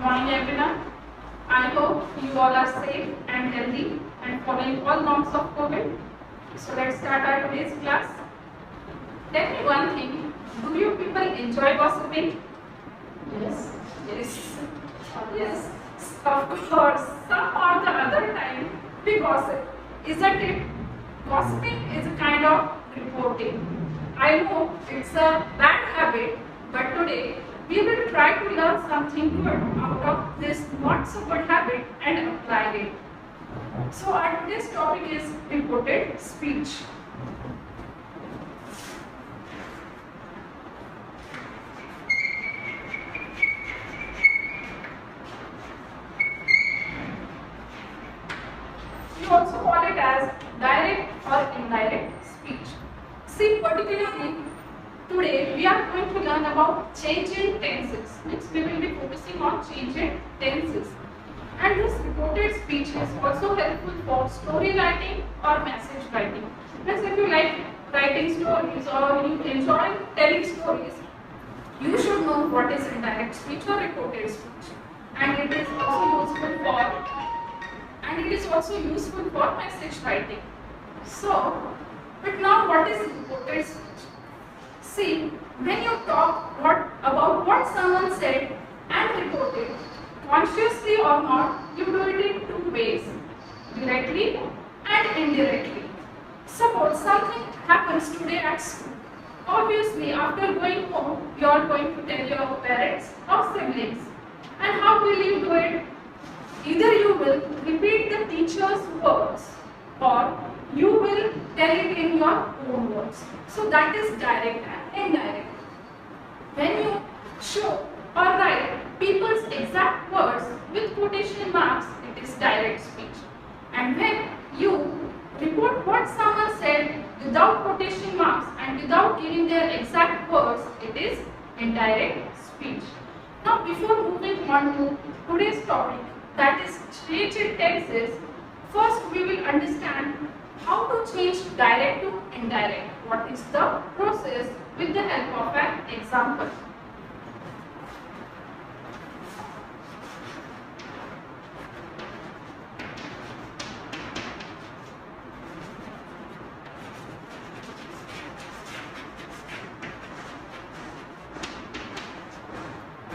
morning everyone. I hope you all are safe and healthy and following all norms of COVID. So let's start our today's class. Tell me one thing, do you people enjoy gossiping? Yes. Yes. Yes. Of course, some or the other time we gossip, isn't it? Gossiping is a kind of reporting. I know it's a bad habit, but today we will try to learn something good out of this not so good habit and apply it. So our today's topic is reported speech. We also call it as direct or indirect speech. See, particularly today we are going to learn about change in tenses. Next we will be focusing on change in tenses. And this reported speech is also helpful for story writing or message writing. Means if you like writing stories or you enjoy telling stories, you should know what is indirect speech or reported speech. And it is also useful for message writing. So, but now what is reported speech? See, when you talk about what someone said and reported, consciously or not, you do it in two ways, directly and indirectly. Suppose something happens today at school. Obviously, after going home, you are going to tell your parents or siblings. And how will you do it? Either you will repeat the teacher's words or you will tell it in your own words. So that is direct and indirect. When you show or write people's exact words with quotation marks, it is direct speech. And when you report what someone said without quotation marks and without giving their exact words, it is indirect speech. Now before moving on to today's topic, that is change in tenses, first we will understand how to change direct to indirect. What is the process with the help of an example.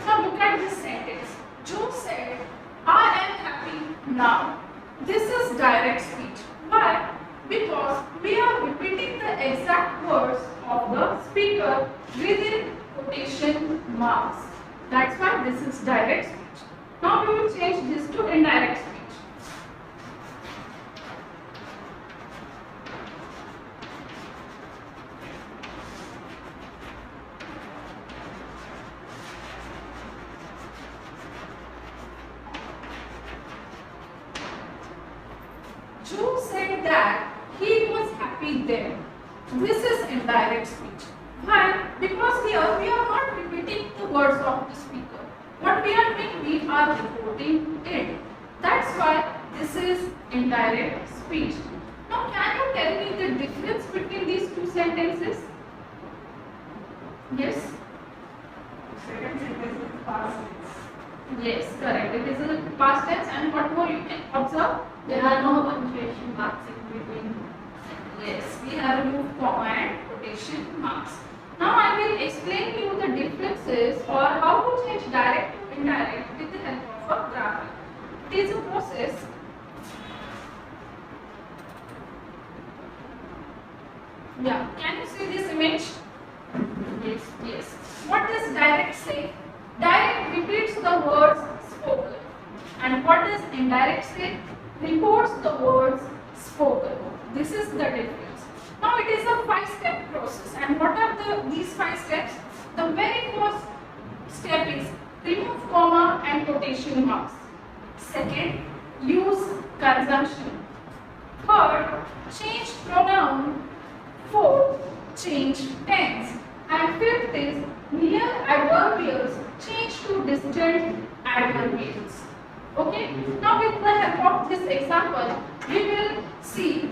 Now look at this sentence. Joe said, I am happy now. This is direct speech. Why? Because we are repeating the exact words of the speaker within quotation marks. That's why this is direct speech. Now we will change this to indirect speech. Joe said that he was happy then. This is indirect speech. Why? Because here we are not repeating the words of the speaker. What we are doing, we are reporting it. That's why this is indirect speech. Now can you tell me the difference between these two sentences? Yes? Second sentence is past tense. Yes, correct. It is a past tense, and what more you can observe? There are no punctuation marks in between. Yes, we have removed comma and quotation marks. Now I will explain you the differences or how to change direct to indirect with the help of a graphic. It is a process. Yeah, can you see this image? Yes, yes. What does direct say? Direct repeats the words spoken. And what does indirect say? Reports the words spoken. This is the difference. Now it is a 5-step process. And what are these 5 steps? The very first step is remove comma and quotation marks. Second, use conjunction. Third, change pronoun. Fourth, change tense. And fifth is near adverbials change to distant adverbials. Okay. Now with the help of this example, we will see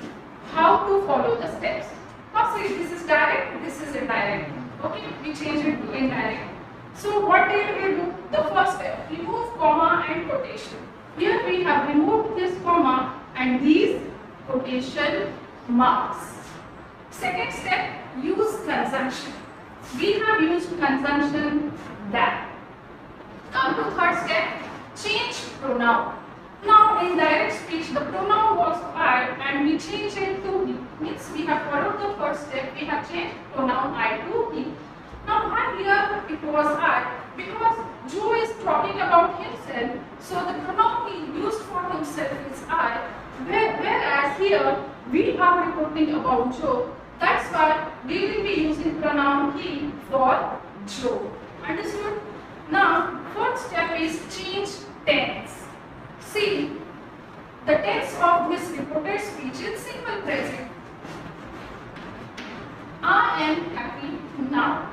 how to follow the steps. Now see, this is direct, this is indirect. Okay, we change it to indirect. So what did we do? The first step, remove comma and quotation. Here we have removed this comma and these quotation marks. Second step, use conjunction. We have used conjunction that. Come to third step, change pronoun. Now in direct speech the pronoun was I and we changed it to he. Means we have followed the first step, we have changed pronoun I to he. Now why here it was I? Because Joe is talking about himself, so the pronoun he used for himself is I. Whereas here we are reporting about Joe. That's why we will be using pronoun he for Joe. Understood? Now fourth step is change tense. See, the tense of this reported speech is simple present. I am happy now.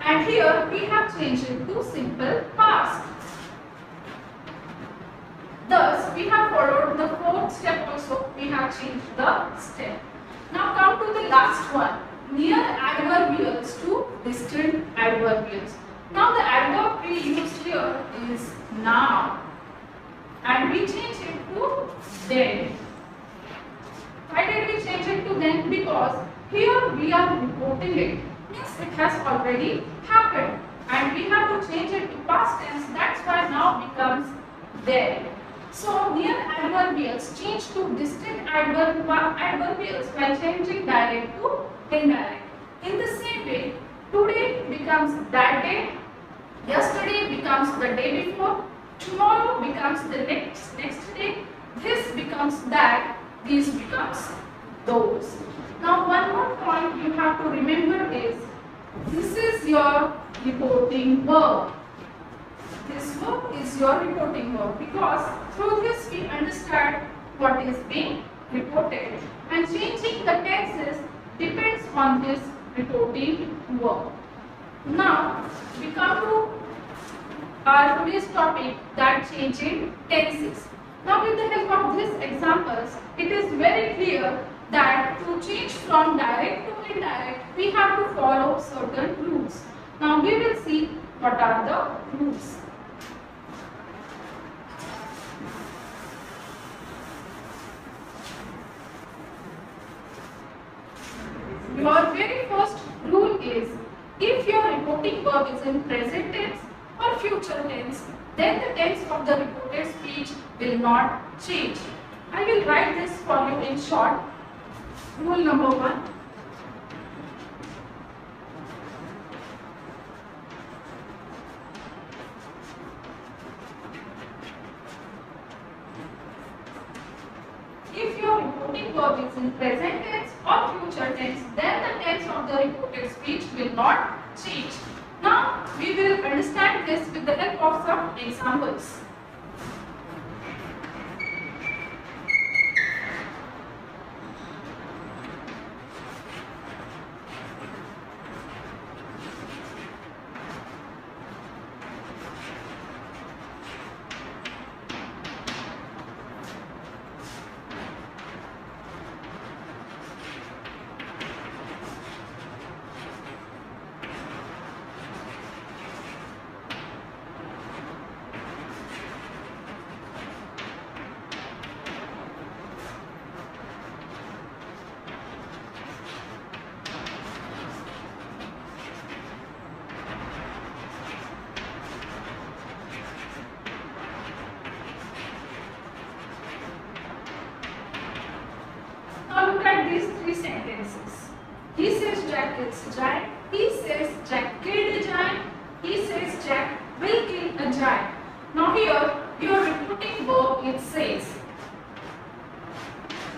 And here we have changed it to simple past. Thus, we have followed the fourth step also. We have changed the step. Now come to the last one. Near adverbials to distant adverbials. Now the adverb we used here is now. And we change it to then. Why did we change it to then? Because here we are reporting it. Means it has already happened. And we have to change it to past tense. That's why now becomes then. So near adverbials change to distant adverbials by changing direct to indirect. In the same way, today becomes that day, yesterday becomes the day before, tomorrow becomes the next day, this becomes that, these becomes those. Now one more point you have to remember is, this is your reporting verb. This verb is your reporting verb because through this we understand what is being reported, and changing the tenses depends on this reporting verb. Now we come to our today's topic, that changing tenses. Now with the help of these examples, it is very clear that to change from direct to indirect, we have to follow certain rules. Now we will see what are the rules. Your very first rule is, if your reporting verb is in present tense or future tense, then the tense of the reported speech will not change. I will write this for you in short. Rule number 1. If your reporting verb is in present tense or future tense, then the tense of the reported speech will not change. Now, we will understand this with the help of some examples. Now look at these three sentences. He says Jack kills a giant. He says Jack killed a giant. He says Jack will kill a giant. Now here your reporting verb it says.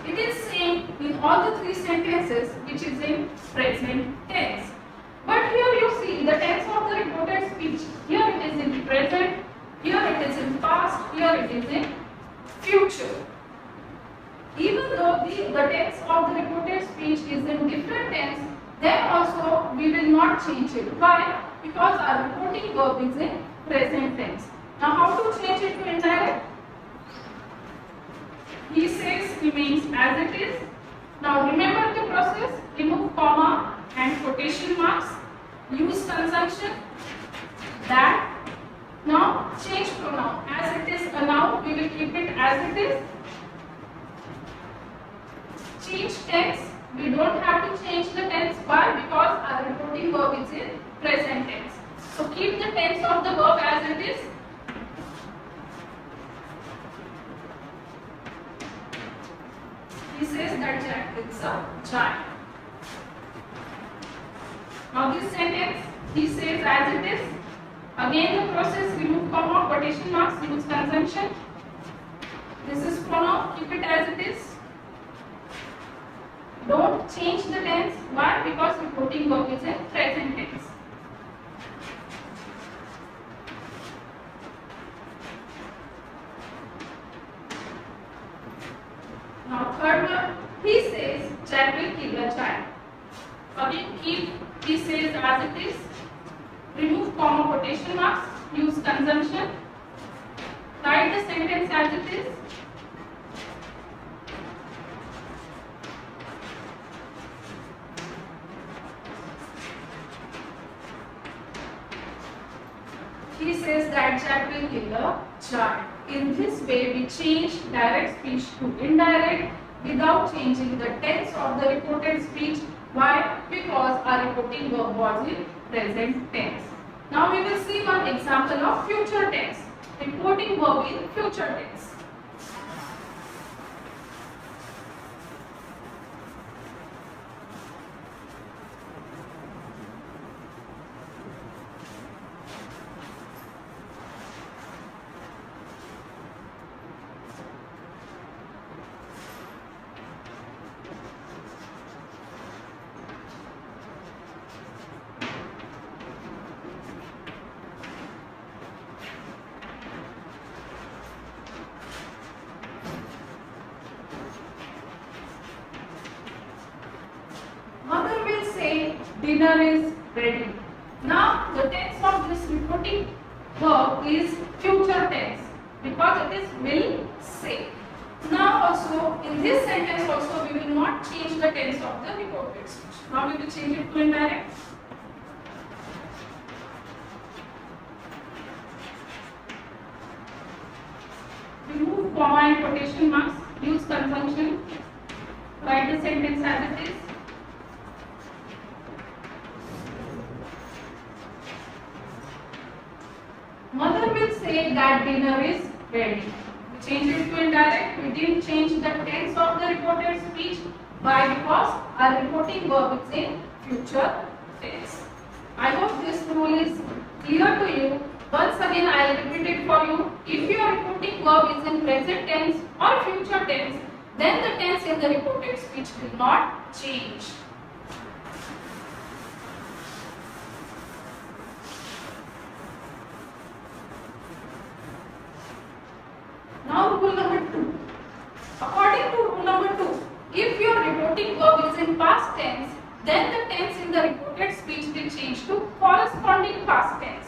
It is same in all the three sentences which is in present tense. But here you see the tense of the reported speech. Here it is in present, here it is in past, here it is in future. Even though the tense of the reported speech is in different tense, then also we will not change it. Why? Because our reporting verb is in present tense. Now how to change it to indirect? He says remains as it is. Now remember the process. Remove comma and quotation marks. Use conjunction. that. Now change pronoun. As it is a noun, we will keep it as it is. Change tense. We don't have to change the tense. Why? Because our reporting verb is in present tense. So keep the tense of the verb as it is. He says that Jack is a giant. Now this sentence, he says as it is. Again the process, remove comma, quotation marks, use conjunction. This is pronoun, keep it as it is. Don't change the tense. Why? Because reporting verb is in present tense. Now third one, he says Jack will kill a child. Again keep he says as it is. Remove comma, quotation marks, use conjunction. Write the sentence as it is. He says that Jack will kill a child. In this way, we change direct speech to indirect without changing the tense of the reported speech. Why? Because our reporting verb was in present tense. Now we will see one example of future tense. Reporting verb in future tense. Mother will say dinner is ready. Now the tense of this reporting verb is future tense because it is will say. Now also in this sentence also we will not change the tense of the reported speech. Now we will change it to indirect. Remove comma and quotation marks. Use conjunction. Write the sentence as it is. Mother will say that dinner is ready. We change it to indirect. We didn't change the tense of the reported speech. Why? Because our reporting verb is in future tense. I hope this rule is clear to you. Once again, I will repeat it for you. If your reporting verb is in present tense or future tense, then the tense in the reported speech will not change. Now rule number 2. According to rule number 2, if your reporting verb is in past tense, then the tense in the reported speech will change to corresponding past tense.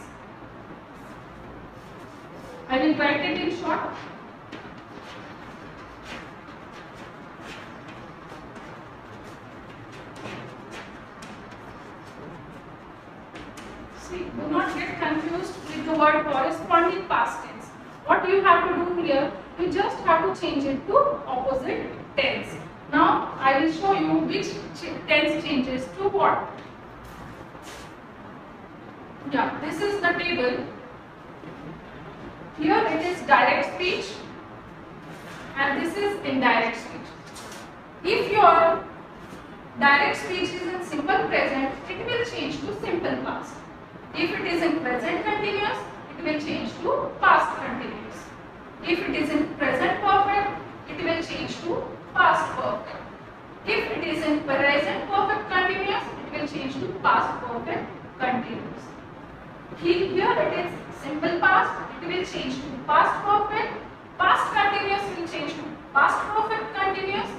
I will write it in short. See, do not get confused with the word corresponding past tense. What you have to do here, you just have to change it to opposite tense. Now, I will show you which tense changes to what. Yeah, this is the table. Here it is direct speech and this is indirect speech. If your direct speech is in simple present, it will change to simple past. If it is in present continuous, it will change to past continuous. If it is in present perfect, it will change to past perfect. If it is in present perfect continuous, it will change to past perfect continuous. Here it is simple past, it will change to past perfect. Past continuous will change to past perfect continuous.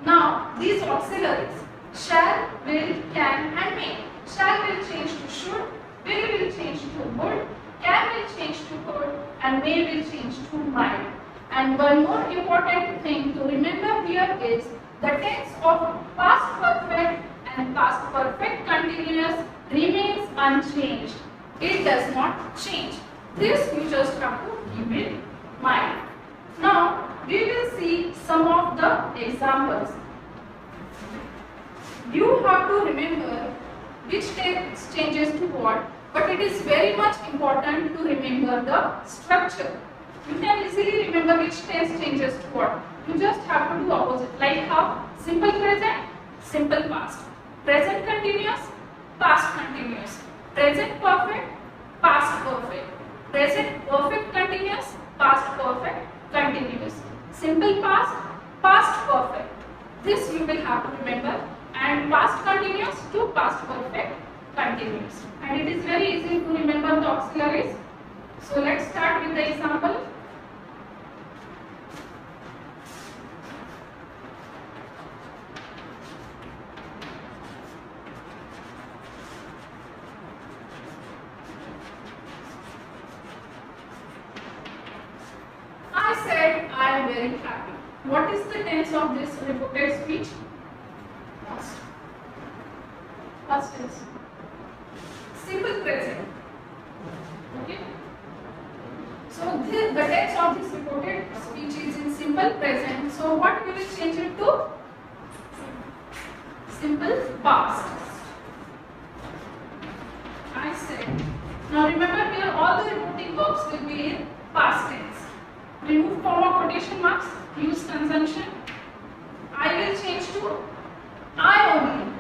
Now these auxiliaries shall, will, can and may. Shall will change to should, will change to would, can will change to could and may will change to might. And one more important thing to remember here is the tense of past perfect and past perfect continuous remains unchanged. It does not change. This you just have to keep in mind. Now we will see some of the examples. You have to remember which tense changes to what, but it is very much important to remember the structure. You can easily remember which tense changes to what. You just have to do opposite. Like how? Simple present, simple past. Present continuous, past continuous. Present perfect, past perfect. Present perfect continuous, past perfect continuous. Simple past, past perfect. This you will have to remember. And past continuous to past perfect continuous. And it is very easy to remember the auxiliaries. So let's start with the example. I said I am very happy. What is the tense of this reported speech? Past. Past tense. Simple present. Okay. So the tense of this reported speech is in simple present. So what we will change it to? Simple past. I said. Now remember here all the reporting verbs will be in past tense. Remove comma, quotation marks, use conjunction. I will change to I only.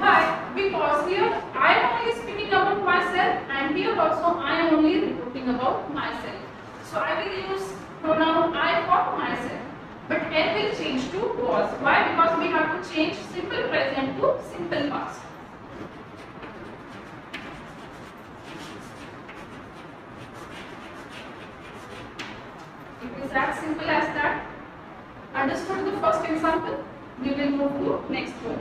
Why? Because here I am only speaking about myself and here also I am only reporting about myself. So I will use pronoun I for myself. But N will change to was. Why? Because we have to change simple present to simple past. It is as simple as that. Understood the first example? We will move to next one.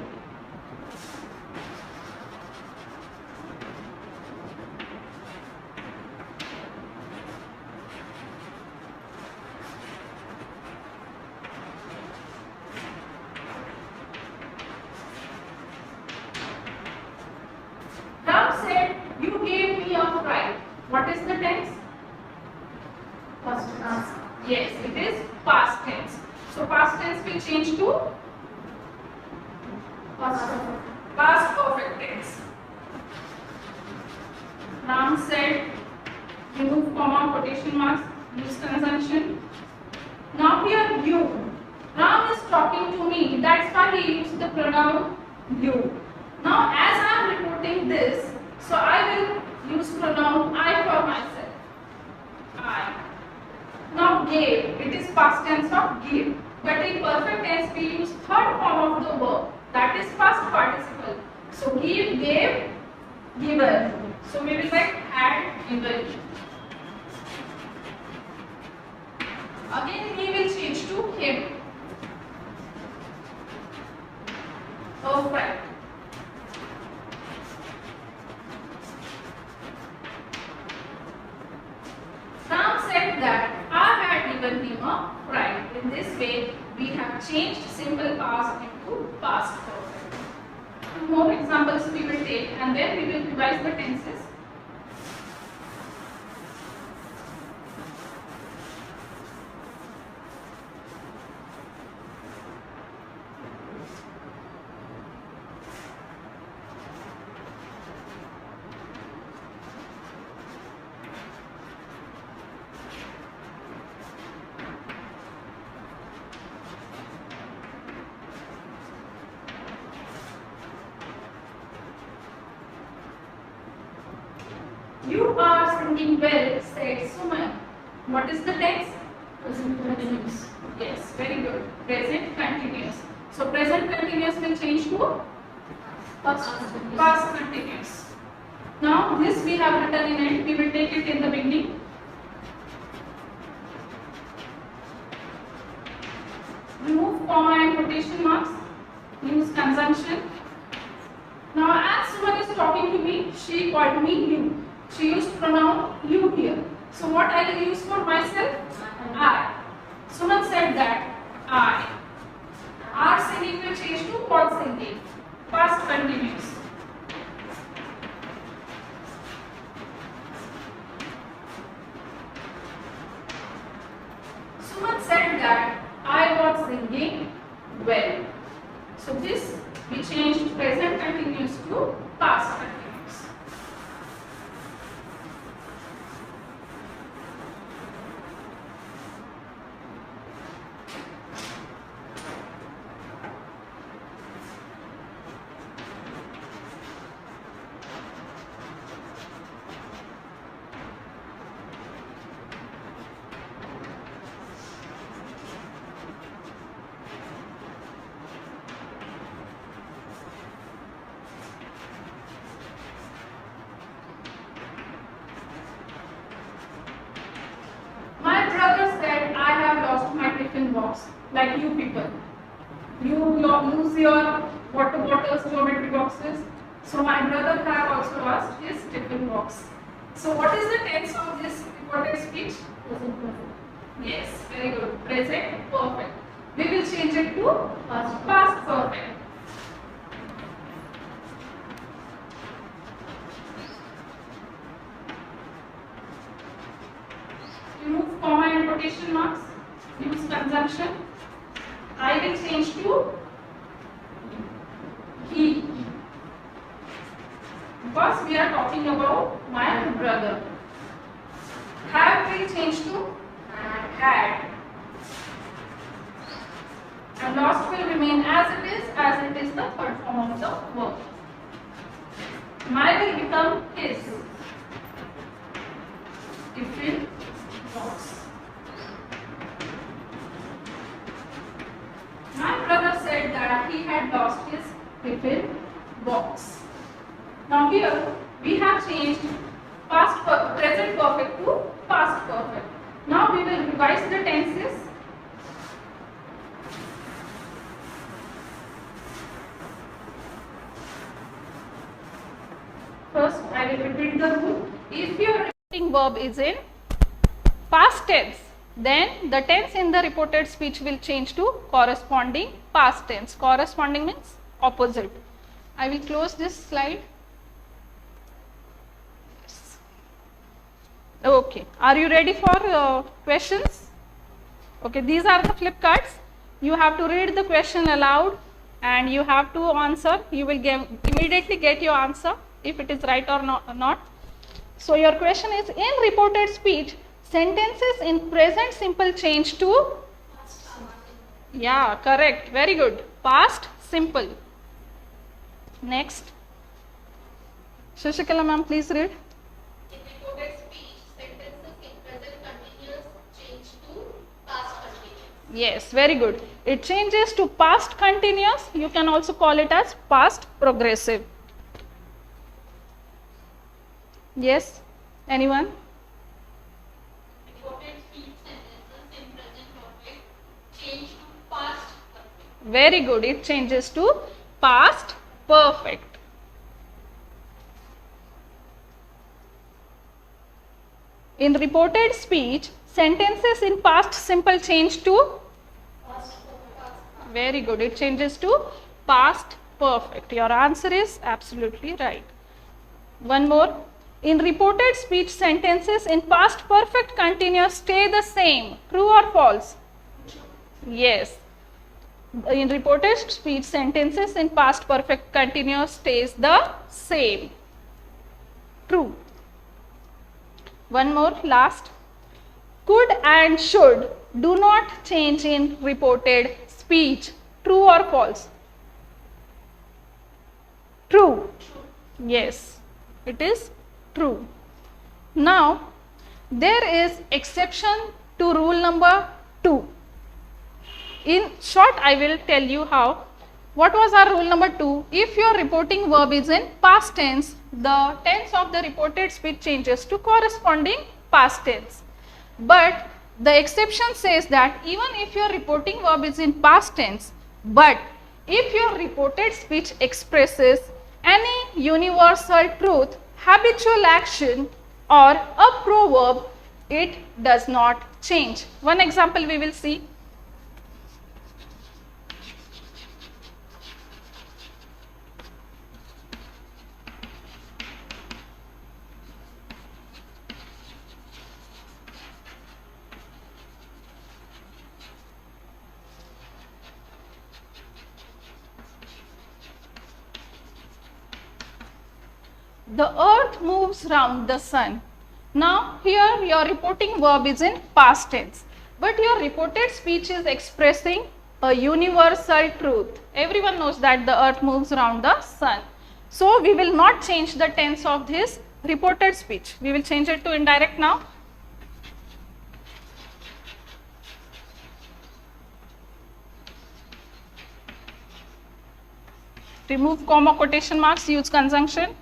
Ram said, "You gave me a fright." What is the tense? Past tense. Yes, it is past tense. So past tense will change to Past perfect. past perfect tense. Ram said, remove comma, quotation marks, use conjunction. Now here you. Ram is talking to me. That's why he used the pronoun you. Now as I am reporting this, so I will use pronoun I for myself. I. Now gave, it is past tense of give. But in perfect tense we use third form of the verb, that is past participle. So give, gave, given. So we will write had given. Again he will change to him. Perfect. Ram said that I had given him a fright. In this way, we have changed simple past into past perfect. Two more examples we will take and then we will revise the tenses. You are singing well, said Suman. What is the tense? Present continuous. Yes, very good. Present continuous. So present continuous will change to Past continuous. past continuous. Now this we have written in it. We will take it in the beginning. Remove comma and quotation marks. Use conjunction. Now as Suman is talking to me, she called me you. She used pronoun you here. So what I will use for myself? I. Suman said that I. Our singing will change to what singing? Past continuous. someone said that I was singing well. So this we changed present continuous to past continuous. My brother said I have lost my tiffin box, like you people. You lose your water bottles, geometry boxes. So my brother have also lost his tiffin box. So what is the tense of this reported speech? Present perfect. Yes, very good. Present perfect. We will change it to Past. past perfect. Remove comma and quotation marks. Use conjunction. I will change to he. Because we are talking about my brother. Have will change to had. And lost will remain as it is the third form of the verb. My will become his. If will box. My brother said that he had lost his tiffin box. Now here we have changed present perfect to past perfect. Now we will revise the tenses. First, I will repeat the rule. If your repeating verb is in past tense, then the tense in the reported speech will change to corresponding past tense. Corresponding means opposite. I will close this slide. Yes. Okay. Are you ready for questions? Okay. These are the flip cards. You have to read the question aloud and you have to answer. You will immediately get your answer if it is right or not. So your question is, in reported speech, sentences in present simple change to? Yeah, correct. Very good. Past simple. Next. Shashikala ma'am, please read. In reported speech, sentences in present continuous change to past continuous. Yes, very good. It changes to past continuous. You can also call it as past progressive. Yes, anyone? Reported speech sentences in present perfect change to past perfect. Very good. It changes to past perfect. In reported speech, sentences in past simple change to? Very good. It changes to past perfect. Your answer is absolutely right. One more. In reported speech, sentences in past perfect continuous stay the same. True or false? Yes. In reported speech, sentences in past perfect continuous stays the same. True. One more, last. Could and should do not change in reported speech. True or false? True. Yes, it is true. Now, there is exception to rule number 2. In short, I will tell you how. What was our rule number 2? If your reporting verb is in past tense, the tense of the reported speech changes to corresponding past tense. But the exception says that even if your reporting verb is in past tense, but if your reported speech expresses any universal truth, habitual action or a proverb, it does not change. One example we will see. the earth moves round the sun. Now here your reporting verb is in past tense, but your reported speech is expressing a universal truth. Everyone knows that the earth moves around the sun. So we will not change the tense of this reported speech. We will change it to indirect now. Remove comma, quotation marks, use conjunction.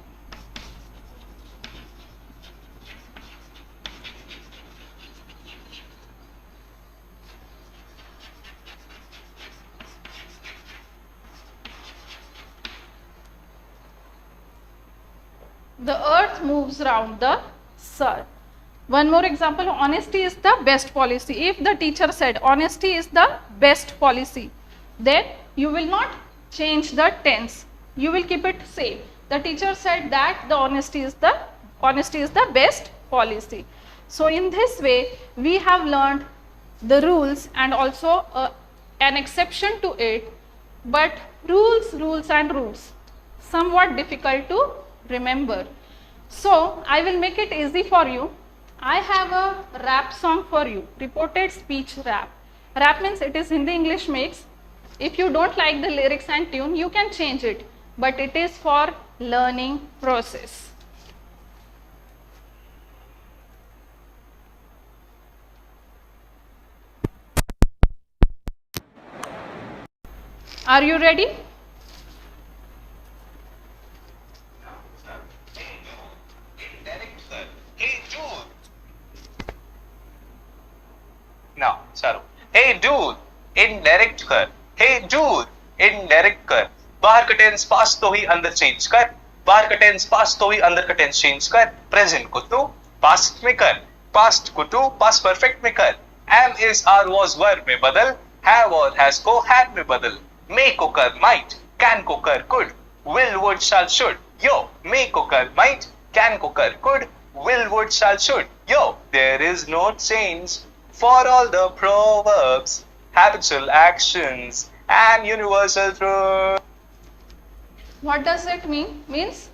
The earth moves round the sun. One more example, honesty is the best policy. If the teacher said honesty is the best policy, then you will not change the tense. You will keep it same. The teacher said that the honesty is the best policy. So in this way, we have learned the rules and also an exception to it. But rules and rules, somewhat difficult to remember. So I will make it easy for you. I have a rap song for you, reported speech rap. Rap means it is Hindi English mix. If you don't like the lyrics and tune, you can change it, but it is for learning process. Are you ready? Now, Saru. Hey dude, indirect कर. Hey dude, indirect कर. बाहर का tense पास तो ही अंदर change कर. बाहर का tense पास तो ही अंदर का टेंस चेंज कर. प्रेजेंट को तो पास्ट में कर. पास्ट को तो पास्ट परफेक्ट में कर. am is are was were में बदल. have और has को had में बदल. may को कर might. can को कर could. will would shall should. Yo, may को कर might. can को कर could. will would shall should. Yo, there is no change for all the proverbs, habitual actions, and universal truth. What does it mean? Means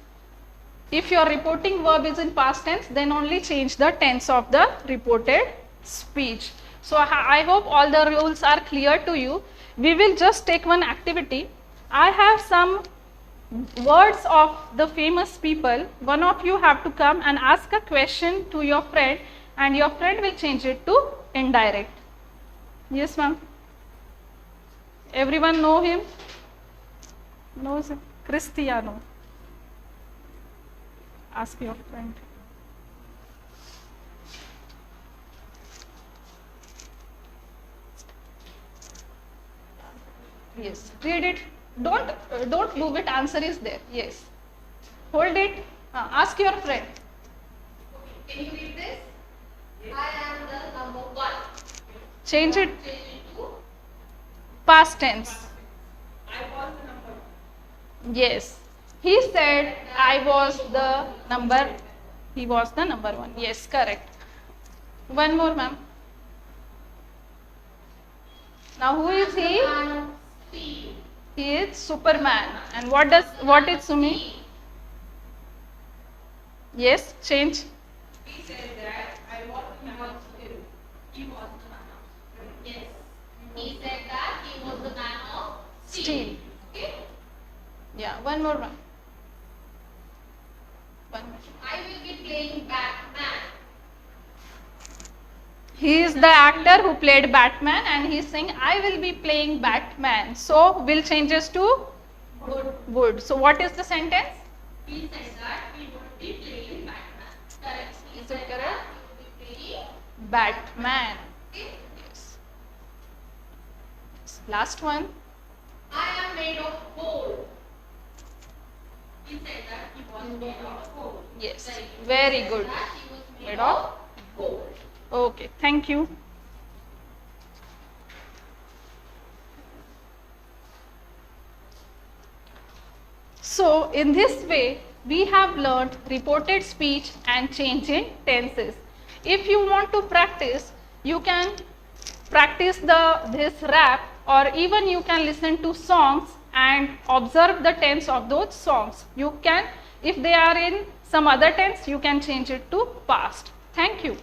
if your reporting verb is in past tense, then only change the tense of the reported speech. So I hope all the rules are clear to you. We will just take one activity. I have some words of the famous people. One of you have to come and ask a question to your friend, and your friend will change it to indirect. Yes, ma'am. Everyone know him? Knows him? Cristiano. Ask your friend. Yes. Read it. Don't move it. Answer is there. Yes. Hold it. Ask your friend. Can you read this? I am the number 1. Change it. Change it to Past tense. I was the number 1. Yes. He said I was the number. He was the number 1. Yes, correct. One more, ma'am. Now who is he? Steve. He is Superman. And what is Sumi? Yes, change. He said that I was the man of steel. He was the man of steel. Yes. He said that he was the man of steel. Steel. Okay. Yeah, one more, ma'am. One more. I will be playing Batman. He is the actor who played Batman, and he is saying I will be playing Batman. So will changes to would. So what is the sentence? He said that he would be playing Batman. Correct. He Is it said correct? that he would be playing. Batman. Okay. Yes. Last one. I am made of gold. He said that he was made of gold. Yes. Very good. That he was Made made of of gold. Okay. Thank you. So in this way, we have learned reported speech and change in tenses. If you want to practice, you can practice this rap, or even you can listen to songs and observe the tense of those songs. You can, if they are in some other tense you can change it to past. Thank you.